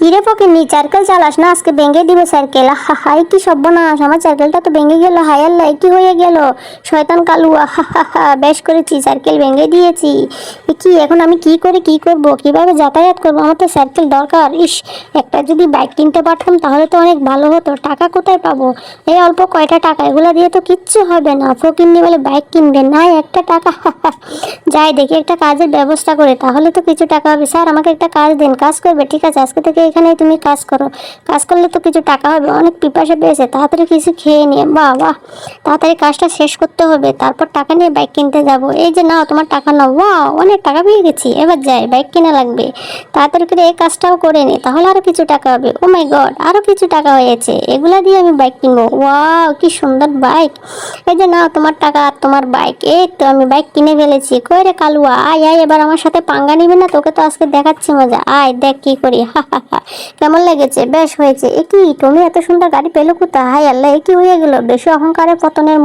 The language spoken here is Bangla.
কিরে ফকিন্নি, সাইকেল চালাস না? আজকে ভেঙে দিবে সাইকেল। হাই কি সর্বনাশ, আমার সাইকেলটা তো ভেঙে গেল। হায় আল্লাহ, কি হয়ে গেল? শয়তান কালুয়া, বেশ করেছি, সাইকেল ভেঙে দিয়েছি। কি এখন আমি কি করে কি করব, কিভাবে যাতায়াত করবো? আমার তো সাইকেল দরকার। ইস, একটা যদি বাইক কিনতে পারতাম তাহলে তো অনেক ভালো হতো। টাকা কোথায় পাবো? এই অল্প কয়টা টাকা, এগুলা দিয়ে তো কিচ্ছু হবে না। ফকিন্নি বলে বাইক কিনবে না, একটা টাকা। যাই দেখি একটা কাজের ব্যবস্থা করে, তাহলে তো কিছু টাকা হবে। স্যার, আমাকে একটা কাজ দিন। কাজ করবে? ঠিক আছে, আজকে থেকে এখানে তুমি কাজ করো। কাজ করলে তো কিছু টাকা হবে। অনেক পিপাসা পেয়েছে, তাড়াতাড়ি কিছু খেয়ে নিয়ে। বাহ বাহ, তাড়াতাড়ি কাজটা শেষ করতে হবে, তারপর টাকা নিয়ে বাইক কিনতে যাব। এই যে নাও তোমার টাকা, নাও। ওয়াও, অনেক টাকা পেয়ে গেছি। এবার যাই, বাইক কিনা লাগবে। তাড়াতাড়ি করে এই কাজটাও করে নি, তাহলে আরো কিছু টাকা হবে। ও মাই গড, আরো কিছু টাকা হয়েছে। এগুলা দিয়ে আমি বাইক কিনবো। ওয়াও, কি সুন্দর বাইক। এই যে নাও তোমার টাকা আর তোমার বাইক। এই তো আমি বাইক কিনে ফেলেছি। কই রে কালুয়া, আয় আয়, এবার আমার সাথে পাঙ্গা নিবি না? তোকে তো আজকে দেখাচ্ছি মজা। আয় দেখ কি করি। কেমন লেগেছে? বেশ হয়েছে। এ কি, তুমি এত সুন্দর গাড়ি পেলো কোথায়? হায় আল্লাহ, এ কি হয়ে গেল? বেশি অহংকারে পতনের